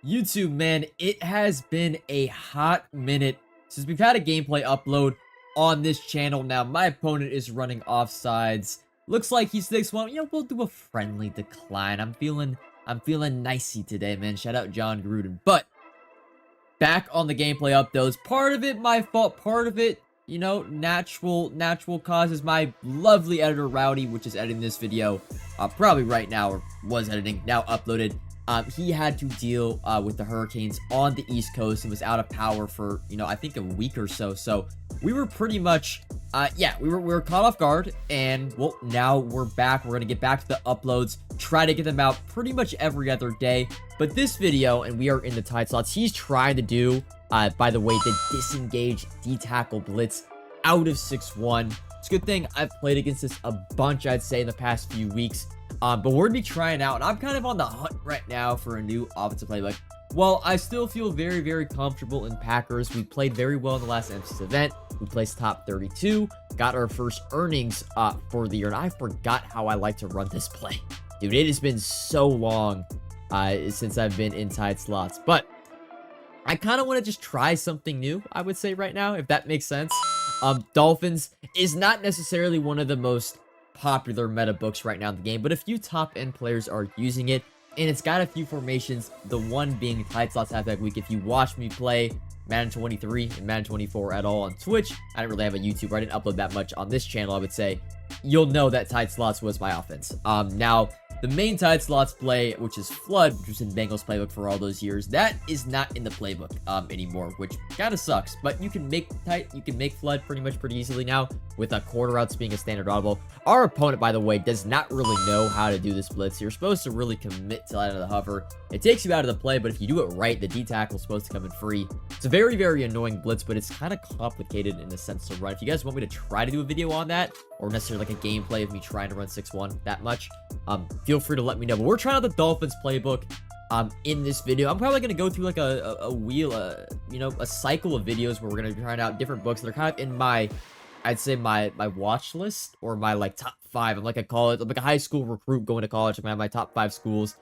YouTube, man, it has been a hot minute since we've had a gameplay upload on this channel. Now, my opponent is running offsides. Looks like he sticks one. We'll do a friendly decline. I'm feeling nicey today, man. Shout out John Gruden. But back on the gameplay uploads. Part of it my fault. Part of it, natural causes. My lovely editor Rowdy, which is editing this video, probably right now, or was editing, now uploaded. He had to deal with the hurricanes on the East Coast and was out of power for, I think a week or so. So we were pretty much, we were caught off guard, and well, now we're back. We're gonna get back to the uploads, try to get them out pretty much every other day. But this video, and we are in the tight slots, he's trying to do, by the way, the disengage D-tackle blitz out of 6-1. It's a good thing I've played against this a bunch, I'd say, in the past few weeks. But we're going to be trying out, and I'm kind of on the hunt right now for a new offensive playbook. Well, I still feel very, very comfortable in Packers. We played very well in the last MC's event. We placed top 32, got our first earnings for the year, and I forgot how I like to run this play. Dude, it has been so long since I've been in tight slots. But I kind of want to just try something new, I would say right now, if that makes sense. Dolphins is not necessarily one of the most popular meta books right now in the game, but a few top end players are using it, and it's got a few formations, the one being tight slots halfback week. If you watch me play Madden 23 and Madden 24 at all on Twitch, I didn't really have a YouTube, I didn't upload that much on this channel, I would say, you'll know that tight slots was my offense. Now the main tight slots play, which is Flood, which was in Bengals playbook for all those years, that is not in the playbook anymore, which kind of sucks. But you can make Flood pretty easily now with a quarter routes being a standard audible. Our opponent, by the way, does not really know how to do this blitz. You're supposed to really commit to out of the hover. It takes you out of the play, but if you do it right, the D tackle is supposed to come in free. It's a very, very annoying blitz, but it's kind of complicated in the sense to run. If you guys want me to try to do a video on that, or necessarily like a gameplay of me trying to run 6-1 that much, feel free to let me know. But we're trying out the Dolphins playbook in this video. I'm probably going to go through like a wheel, a cycle of videos where we're going to be trying out different books that are kind of in my, I'd say my watch list, or my like top 5. I'm like a college, I'm like a high school recruit going to college. I'm gonna have my top 5 schools.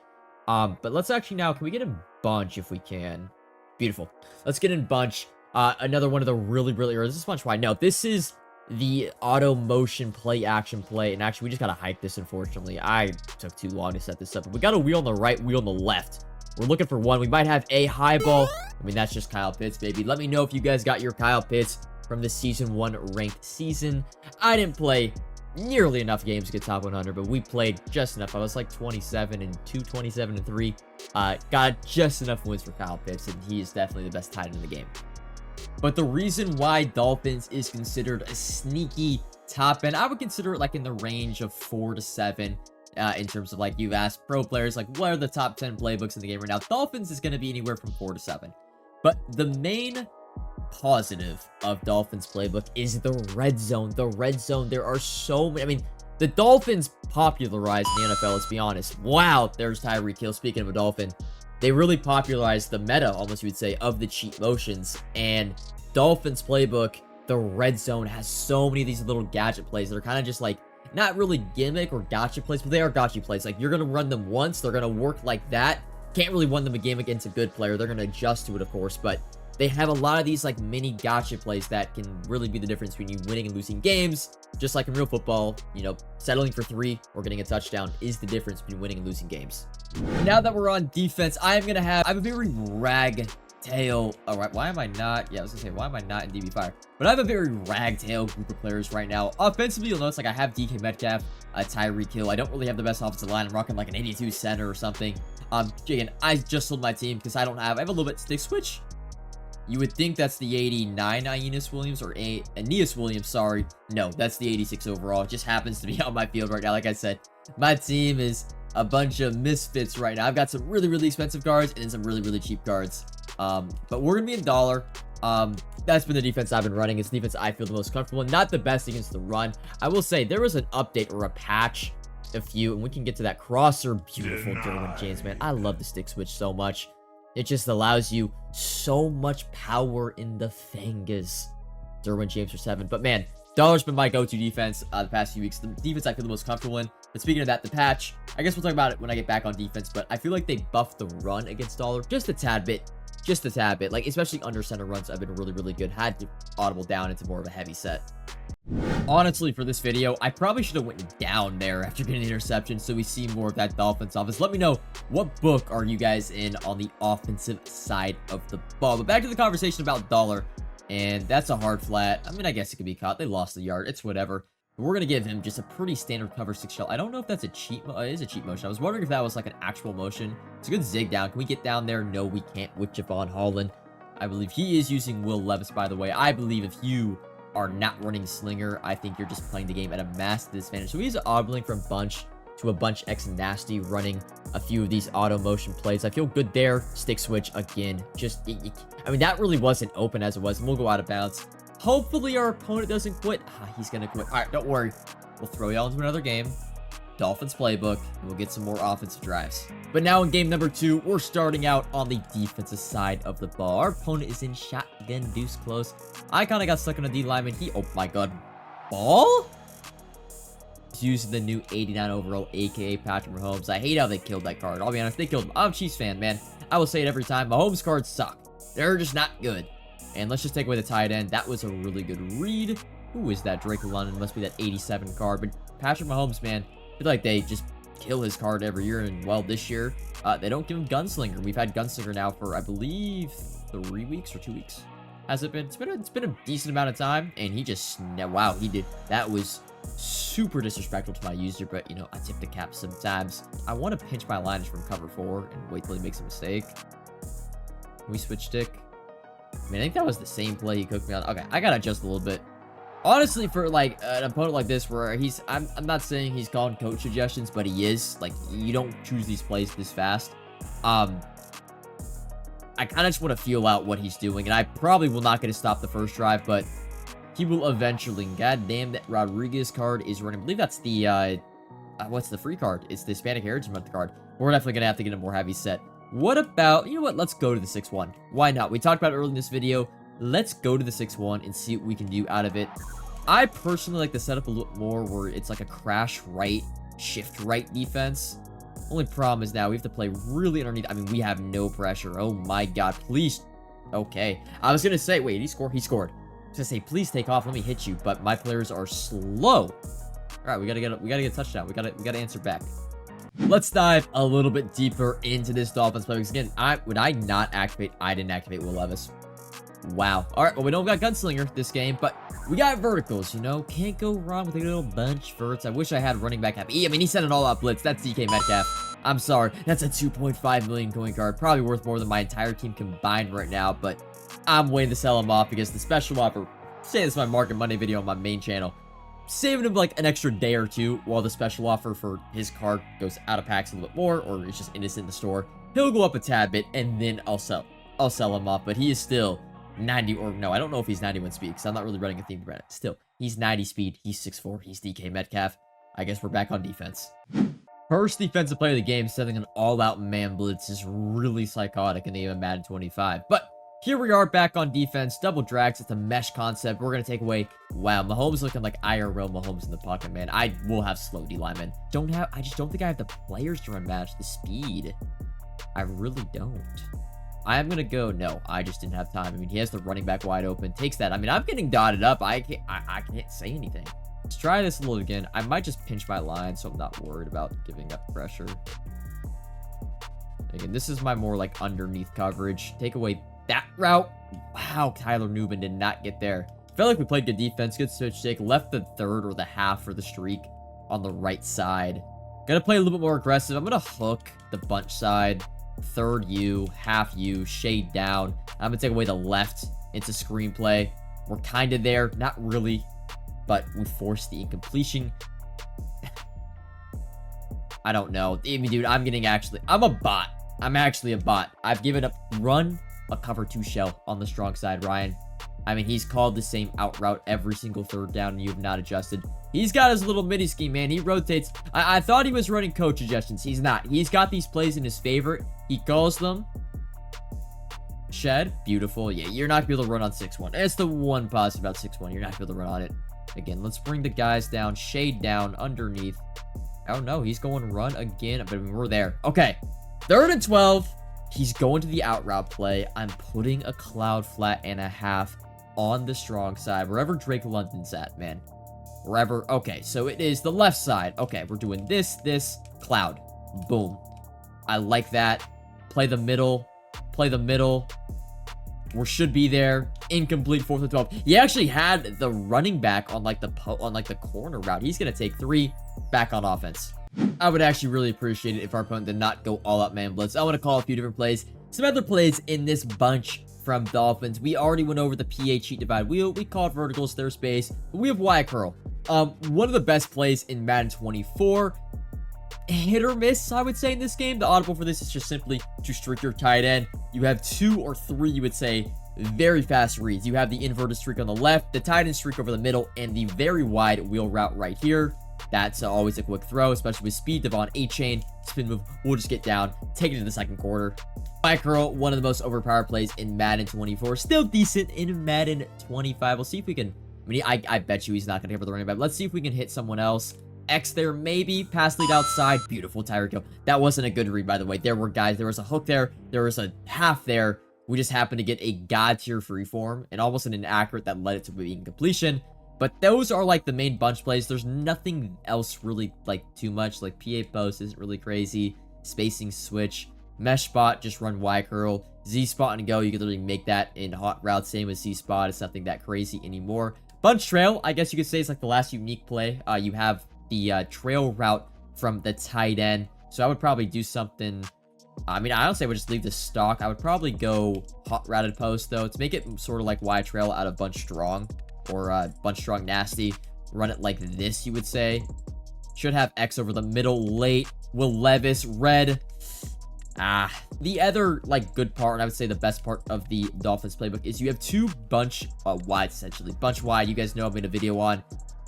But let's actually now, can we get in bunch if we can? Beautiful. Let's get in bunch. Another one of the really, or is this bunch wide? No, this is the auto motion play action play, and actually we just gotta hype this. Unfortunately, I took too long to set this up, but we got a wheel on the right, wheel on the left. We're looking for one. We might have a high ball. I mean, that's just Kyle Pitts, baby. Let me know if you guys got your Kyle Pitts from the season 1 ranked season. I didn't play nearly enough games to get top 100, but we played just enough. I was like 27-2, 27-3. Got just enough wins for Kyle Pitts, and he is definitely the best tight end in the game. But the reason why Dolphins is considered a sneaky top end, I would consider it like in the range of 4 to 7. In terms of, like, you've asked pro players, like, what are the top 10 playbooks in the game right now? Dolphins is going to be anywhere from 4 to 7. But the main positive of Dolphins playbook is the red zone. The red zone, there are so many. I mean, the Dolphins popularized the NFL, let's be honest. Wow, there's Tyreek Hill. Speaking of a Dolphin, they really popularized the meta, almost you would say, of the cheat motions. And Dolphins playbook, the red zone, has so many of these little gadget plays that are kind of just like, not really gimmick or gotcha plays, but they are gotcha plays. Like, you're going to run them once, they're going to work like that. Can't really run them a game against a good player. They're going to adjust to it, of course, but they have a lot of these like mini gotcha plays that can really be the difference between you winning and losing games. Just like in real football, settling for 3 or getting a touchdown is the difference between winning and losing games. Now that we're on defense, I have a very ragtail. All right, why am I not? Yeah, I was gonna say, why am I not in DB Fire? But I have a very ragtail group of players right now. Offensively, you'll notice like I have DK Metcalf, Tyreek Hill. I don't really have the best offensive line. I'm rocking like an 82 center or something. Again, I just sold my team because I have a little bit stick switch. You would think that's the 89 Aeneas Williams, or Aeneas Williams, sorry. No, that's the 86 overall. It just happens to be on my field right now. Like I said, my team is a bunch of misfits right now. I've got some really expensive cards and then some really cheap cards. But we're going to be in dollar. That's been the defense I've been running. It's the defense I feel the most comfortable in. Not the best against the run. I will say there was an update or a patch, a few, and we can get to that crosser. Beautiful Derwin James, man. I love the stick switch so much. It just allows you so much power in the fingers. Derwin James for 7. But man, dollar's been my go-to defense the past few weeks. The defense I feel the most comfortable in. But speaking of that, the patch, I guess we'll talk about it when I get back on defense, but I feel like they buffed the run against Dollar just a tad bit. Just a tad bit. Like, especially under center runs have been really, really good. Had to audible down into more of a heavy set. Honestly, for this video, I probably should have went down there after getting the interception so we see more of that Dolphins offense. Let me know, what book are you guys in on the offensive side of the ball? But back to the conversation about Dollar, and that's a hard flat. I mean, I guess it could be caught. They lost the yard. It's whatever. But we're going to give him just a pretty standard cover 6 shell. I don't know if that's a cheat. It is a cheat motion. I was wondering if that was like an actual motion. It's a good zig down. Can we get down there? No, we can't with Javon Holland. I believe he is using Will Levis, by the way. I believe if you are not running Slinger, I think you're just playing the game at a massive disadvantage. So he's audibling from Bunch to a Bunch X Nasty, running a few of these auto motion plays. I feel good there. Stick switch again. Just, I mean, that really wasn't open as it was. And we'll go out of bounds. Hopefully our opponent doesn't quit. He's gonna quit. All right, don't worry. We'll throw y'all into another game. Dolphins playbook, and we'll get some more offensive drives. But now in game number 2, we're starting out on the defensive side of the ball. Our opponent is in shotgun deuce close. I kind of got stuck on a D lineman. Oh my god. Ball? He's using the new 89 overall, aka Patrick Mahomes. I hate how they killed that card. I'll be honest, they killed him. I'm a Chiefs fan, man. I will say it every time. Mahomes cards suck. They're just not good. And let's just take away the tight end. That was a really good read. Who is that? Drake London. Must be that 87 card. But Patrick Mahomes, man, I feel like they just kill his card every year. And, well, this year, they don't give him Gunslinger. We've had Gunslinger now for, I believe, 3 weeks or 2 weeks. Has it been? It's been a decent amount of time. And he just, wow, he did. That was super disrespectful to my user. But, you know, I tip the cap sometimes. I want to pinch my liners from cover 4 and wait till he makes a mistake. Can we switch stick? I mean, I think that was the same play he cooked me on. Okay, I gotta adjust a little bit. Honestly, for like an opponent like this, where I'm not saying he's calling coach suggestions, but he is. Like, you don't choose these plays this fast. I kind of just want to feel out what he's doing, and I probably will not get to stop the first drive, but he will eventually. God damn, that Rodriguez card is running. I believe that's the what's the free card? It's the Hispanic Heritage Month card. We're definitely gonna have to get a more heavy set. What about, you know what, let's go to the 6-1. Why not? We talked about it earlier in this video. Let's go to the 6-1 and see what we can do out of it. I personally like to set up a little more where it's like a crash right, shift right defense. Only problem is now we have to play really underneath. I mean, we have no pressure. Oh my god, please. Okay. I was going to say, wait, he scored? He scored. I was going to say, please take off. Let me hit you. But my players are slow. All right, we got to get a touchdown. We got to answer back. Let's dive a little bit deeper into this Dolphins play. Because again, would I not activate? I didn't activate Will Levis. Wow. All right, well, we don't got Gunslinger this game, but we got verticals, you know? Can't go wrong with a little bunch verts. I wish I had running back happy. I mean, he sent an all-out blitz. That's DK Metcalf. I'm sorry. That's a 2.5 million coin card. Probably worth more than my entire team combined right now, but I'm waiting to sell him off because the special offer, say this is my Market Monday video on my main channel, saving him like an extra day or two while the special offer for his card goes out of packs a little bit more, or it's just innocent in the store. He'll go up a tad bit, and then I'll sell him off, but he is still 90, or no, I don't know if he's 91 speed, because I'm not really running a theme brand. Still, he's 90 speed, he's 6'4", he's DK Metcalf. I guess we're back on defense. First defensive play of the game, setting an all-out man blitz is really psychotic in the game of Madden 25, but here we are back on defense. Double drags. It's a mesh concept. We're going to take away. Wow, Mahomes looking like IRL Mahomes in the pocket, man. I will have slow D linemen. I just don't think I have the players to run match the speed. I really don't. I am going to go. No, I just didn't have time. I mean, he has the running back wide open. Takes that. I mean, I'm getting dotted up. I can't say anything. Let's try this a little again. I might just pinch my line so I'm not worried about giving up pressure. Again, this is my more like underneath coverage. Take away that route. Wow, Tyler Newman did not get there. Felt like we played good defense, good switch take. Left the third or the half for the streak on the right side. Gonna play a little bit more aggressive. I'm gonna hook the bunch side. Third U, half U, shade down. I'm gonna take away the left into screenplay. We're kind of there, not really, but we forced the incompletion. I don't know. I mean, dude, I'm a bot. I'm actually a bot. I've given up run a cover 2 shell on the strong side, Ryan. I mean, he's called the same out route every single third down, and you have not adjusted. He's got his little mini scheme, man. He rotates. I thought he was running coach suggestions. He's not. He's got these plays in his favor. He calls them. Shed. Beautiful. Yeah, you're not going to be able to run on 6-1. It's the one positive about 6-1. You're not going to be able to run on it. Again, let's bring the guys down. Shade down underneath. Oh no, he's going run again, but we're there. Okay, 3rd and 12. He's going to the out route play. I'm putting a cloud flat and a half on the strong side, wherever Drake London's at, man. Wherever. Okay, so it is the left side. Okay, we're doing this, cloud. Boom. I like that. Play the middle. Play the middle. We should be there. Incomplete 4th and 12. He actually had the running back on like the corner route. He's gonna take 3 back on offense. I would actually really appreciate it if our opponent did not go all out man blitz. I want to call a few different plays. Some other plays in this bunch from Dolphins. We already went over the PA cheat divide. We called verticals, their space. But we have Y curl. One of the best plays in Madden 24. Hit or miss, I would say, in this game. The audible for this is just simply to streak your tight end. You have 2 or 3, you would say, very fast reads. You have the inverted streak on the left, the tight end streak over the middle, and the very wide wheel route right here. That's always a quick throw, especially with speed. Devon A-chain, spin move. We'll just get down, take it to the second quarter. Y curl, one of the most overpowered plays in Madden 24. Still decent in Madden 25. We'll see if we can. I mean, I bet you he's not going to hit for the running back. Let's see if we can hit someone else. X there, maybe. Pass lead outside. Beautiful Tyreek Hill. That wasn't a good read, by the way. There were guys. There was a hook there. There was a half there. We just happened to get a god tier freeform and almost an inaccurate that led it to being completion. But those are like the main bunch plays. There's nothing else really like too much. Like PA post isn't really crazy. Spacing switch. Mesh spot, just run Y curl. Z spot and go. You can literally make that in hot routes. Same with C spot. It's nothing that crazy anymore. Bunch trail, I guess you could say, is like the last unique play. You have the trail route from the tight end. So I would probably do something. I mean, I don't say I would just leave the stock. I would probably go hot routed post though to make it sort of like Y trail out of bunch strong or bunch strong nasty. Run it like this, you would say. Should have X over the middle late. Will Levis red. The other like good part, and I would say the best part of the Dolphins playbook is you have 2 bunch wides essentially. Bunch wide, you guys know I made a video on.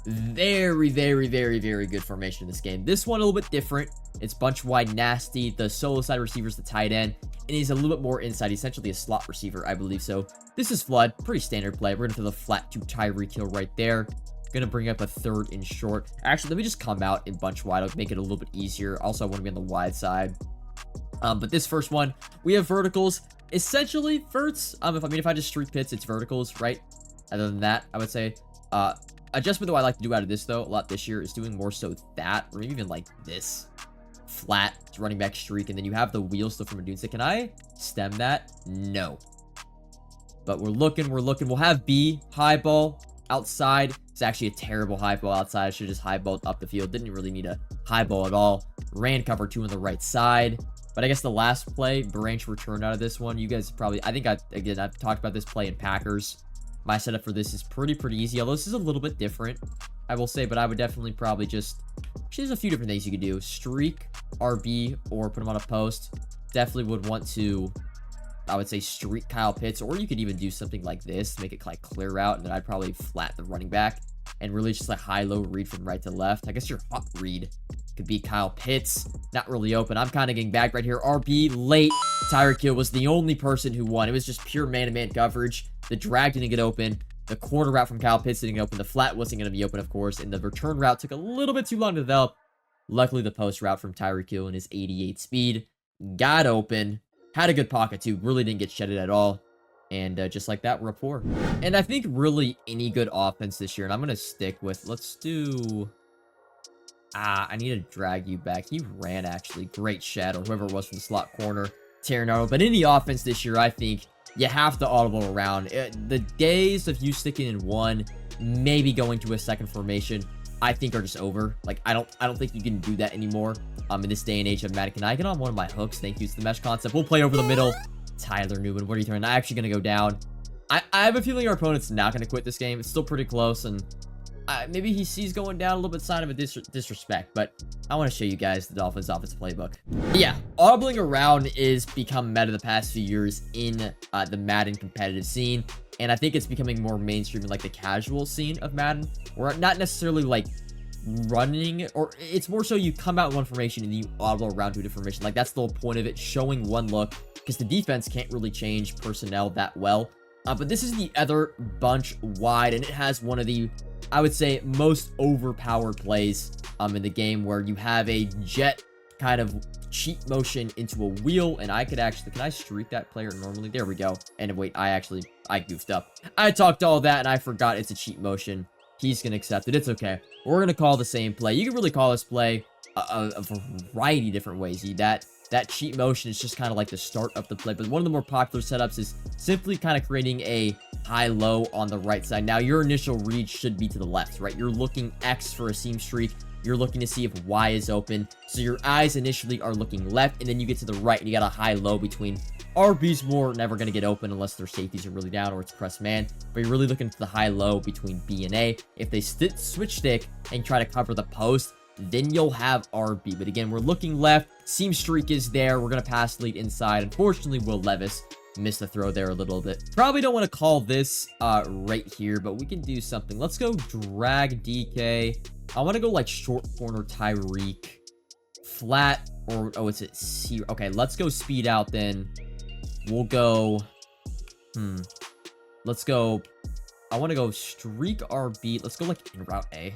Very good formation in this game. This one a little bit different. It's bunch wide nasty. The solo side receiver's the tight end, and he's a little bit more inside. He's essentially a slot receiver, I believe. So this is flood, pretty standard play. We're gonna throw the flat to Tyreek Hill right there. Gonna bring up a 3rd and short. Actually, let me just come out in bunch wide. I'll make it a little bit easier. Also, I want to be on the wide side. But this first one, we have verticals. Essentially, verts. If I just streak pits, it's verticals, right? Other than that, I would say, adjustment that I like to do out of this though a lot this year is doing more so that, or maybe even like this flat running back streak, and then you have the wheel still from a dude. So can I stem that? No. But we're looking. We'll have B high ball outside. It's actually a terrible high ball outside. I should just high balled up the field. Didn't really need a high ball at all. Ran cover 2 on the right side. But I guess the last play, branch return out of this one, you guys probably, I think I've talked about this play in Packers. My setup for this is pretty easy, although this is a little bit different, I will say, but I would definitely probably just, actually there's a few different things you could do. Streak, RB, or put him on a post. Definitely would want to, I would say, streak Kyle Pitts, or you could even do something like this, make it like clear out, and then I'd probably flat the running back, and really just like high-low read from right to left. I guess your hot read could be Kyle Pitts, not really open. I'm kind of getting bagged right here. RB late. Tyreek Hill was the only person who won. It was just pure man-to-man coverage. The drag didn't get open. The corner route from Kyle Pitts didn't get open. The flat wasn't going to be open, of course. And the return route took a little bit too long to develop. Luckily, the post route from Tyreek Hill and his 88 speed got open. Had a good pocket, too. Really didn't get shedded at all. And just like that, we're up 4. And I think really any good offense this year, and I'm going to stick with, let's do... I need to drag you back. He ran, actually. Great shed, or whoever it was from the slot corner. Terranado. But in the offense this year, I think you have to audible around. The days of you sticking in 1, maybe going to a second formation, I think are just over. Like, I don't think you can do that anymore. In this day and age of Madden. Can I get on one of my hooks? Thank you. It's the mesh concept. We'll play over the middle. Tyler Newman, what are you throwing? I'm actually going to go down. I have a feeling our opponent's not going to quit this game. It's still pretty close, and maybe he sees going down a little bit sign of a disrespect, but I want to show you guys the Dolphins offense playbook. But yeah, audibling around is become meta the past few years in the Madden competitive scene, and I think it's becoming more mainstream in like the casual scene of Madden, where not necessarily like running, or it's more so you come out in one formation and you audible around to a different formation. Like that's the whole point of it, showing one look, because the defense can't really change personnel that well. But this is the other bunch wide, and it has one of the, I would say, most overpowered plays in the game, where you have a jet kind of cheat motion into a wheel, and I could actually, can I streak that player normally? There we go. And wait, I goofed up. I talked all that, and I forgot it's a cheat motion. He's gonna accept it. It's okay. We're gonna call the same play. You can really call this play a variety of different ways. That cheat motion is just kind of like the start of the play, but one of the more popular setups is simply kind of creating a high-low on the right side. Now, your initial read should be to the left, right? You're looking X for a seam streak. You're looking to see if Y is open. So your eyes initially are looking left, and then you get to the right, and you got a high-low between. RB's more never going to get open unless their safeties are really down or it's press man. But you're really looking for the high-low between B and A. If they switch stick and try to cover the post, then you'll have RB. But again, we're looking left. Seam streak is there. We're going to pass lead inside. Unfortunately, Will Levis missed the throw there a little bit. Probably don't want to call this right here, but we can do something. Let's go drag DK. I want to go like short corner Tyreek. Flat or, oh, it's at C. Okay, let's go speed out then. We'll go, let's go, I want to go streak RB. Let's go like in route A.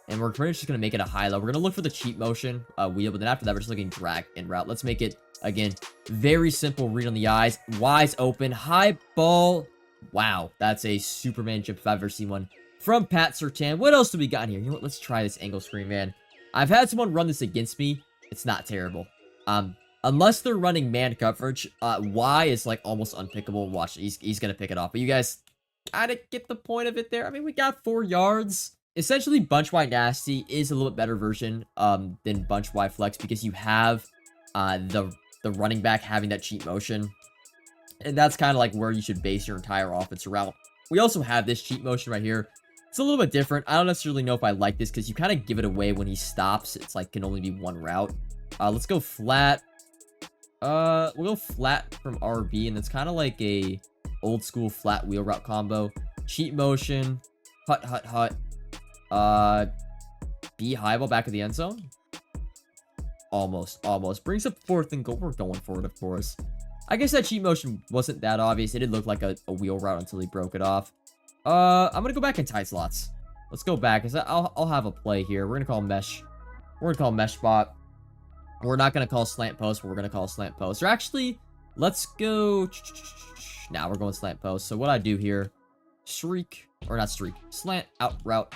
And we're pretty much just going to make it a high low. We're going to look for the cheat motion wheel, but then after that, we're just looking drag in route. Let's make it, again, very simple read on the eyes. Y's open, high ball. Wow, that's a Superman chip if I've ever seen one. From Pat Surtain. What else do we got in here? You know what? Let's try this angle screen, man. I've had someone run this against me. It's not terrible. Unless they're running man coverage, Y is like almost unpickable. Watch, he's gonna pick it off. But you guys kind of get the point of it there. I mean, we got 4 yards. Essentially, Bunch Y Nasty is a little bit better version than Bunch Y Flex because you have the running back having that cheat motion. And that's kind of like where you should base your entire offense around. We also have this cheat motion right here. It's a little bit different. I don't necessarily know if I like this because you kind of give it away when he stops. It's like can only be one route. Let's go flat. We'll go flat from RB, and it's kind of like a old school flat wheel route combo. Cheat motion, hut. B high ball back of the end zone. Almost. Brings up 4th and goal. We're going for it, of course. I guess that cheat motion wasn't that obvious. It did look like a wheel route until he broke it off. I'm gonna go back in tight slots. Let's go back. I'll have a play here. We're gonna call mesh. We're gonna call mesh spot. We're not gonna call slant post, but we're gonna call slant post. Or actually, let's go. Now we're going slant post. So what I do here, streak or not streak, slant out route,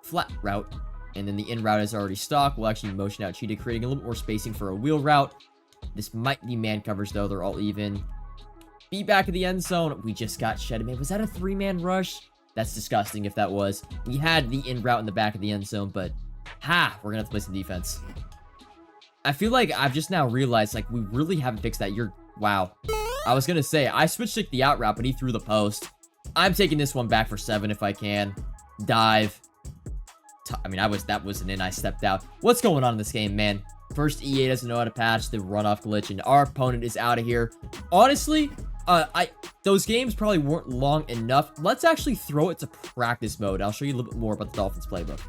flat route, and then the in route is already stock. We'll actually motion out cheetah, creating a little bit more spacing for a wheel route. This might be man coverage though. They're all even. Be back of the end zone. We just got shedded. Man, was that a 3-man rush? That's disgusting if that was. We had the in route in the back of the end zone, but we're gonna have to play some defense. I feel like I've just now realized, like, we really haven't fixed that. Wow. I was gonna say, I switched to the out route, but he threw the post. I'm taking this one back for 7 if I can. Dive. I mean, that wasn't in. I stepped out. What's going on in this game, man? First, EA doesn't know how to patch the runoff glitch, and our opponent is out of here. Honestly, those games probably weren't long enough. Let's actually throw it to practice mode. I'll show you a little bit more about the Dolphins playbook.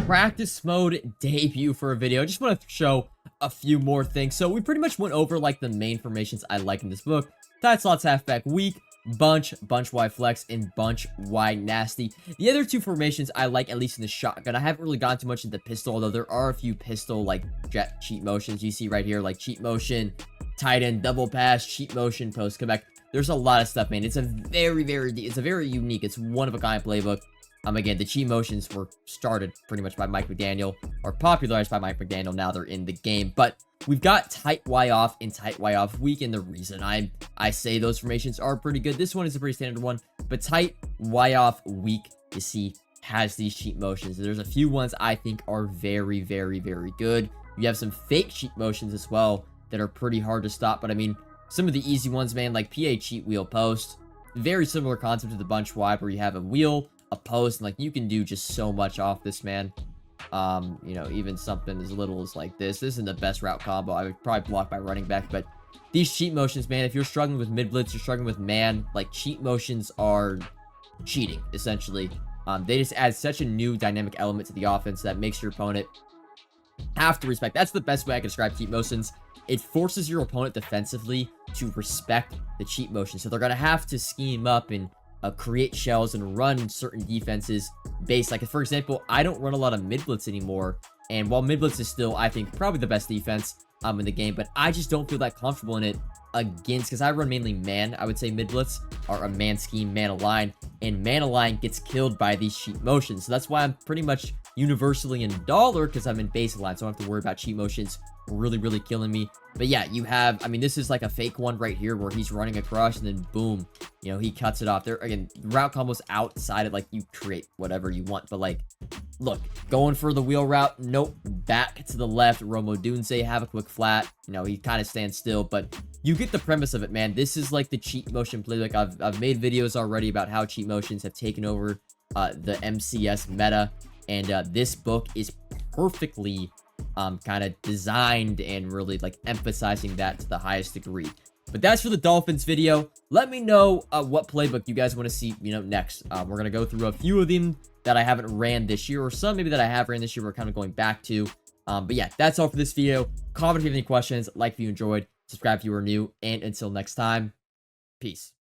Practice mode debut for a video. I just want to show a few more things. So we pretty much went over like the main formations I like in this book. Tight slots, halfback, weak, bunch Y flex, and bunch Y nasty. The other 2 formations I like, at least in the shotgun. I haven't really gone too much into pistol, although there are a few pistol like jet cheat motions you see right here, like cheat motion, tight end, double pass, cheat motion, post comeback. There's a lot of stuff, man. It's a very unique, it's one of a kind playbook. Again, the cheat motions were started pretty much by Mike McDaniel, or popularized by Mike McDaniel. Now they're in the game, but we've got tight Y off and tight Y off weak, and the reason I say those formations are pretty good. This one is a pretty standard one, but tight Y off weak, you see, has these cheat motions. There's a few ones I think are very good. You have some fake cheat motions as well that are pretty hard to stop, but I mean, some of the easy ones, man, like PA cheat wheel post. Very similar concept to the bunch Y, where you have a wheel, a post, and like you can do just so much off this, man. You know, even something as little as like this isn't the best route combo. I would probably block my running back, but these cheat motions, man, if you're struggling with mid blitz, you're struggling with man, like cheat motions are cheating essentially. They just add such a new dynamic element to the offense that makes your opponent Have to respect. That's the best way I can describe cheat motions. It forces your opponent defensively to respect the cheat motion. So they're going to have to scheme up and create shells and run certain defenses based. Like, for example, I don't run a lot of mid blitz anymore. And while mid blitz is still, I think, probably the best defense in the game, but I just don't feel that comfortable in it against, because I run mainly man. I would say mid blitz are a man scheme, man align, and man align gets killed by these cheat motions. So that's why I'm pretty much universally in dollar, because I'm in base align, so I don't have to worry about cheat motions really killing me. But yeah, you have, I mean, this is like a fake one right here where he's running across and then boom, you know, he cuts it off there. Again, route combos outside of, like, you create whatever you want, but like, look, going for the wheel route, nope, back to the left. Romo Dunze have a quick flat, you know, he kind of stands still, but you get the premise of it, man. This is like the cheat motion playbook. I've made videos already about how cheat motions have taken over the MCS meta, and this book is perfectly kind of designed and really like emphasizing that to the highest degree. But that's for the Dolphins video. Let me know what playbook you guys want to see, you know, next. We're gonna go through a few of them that I haven't ran this year, or some maybe that I have ran this year we're kind of going back to. But yeah, that's all for this video. Comment if you have any questions, like if you enjoyed, subscribe if you are new, and until next time, peace.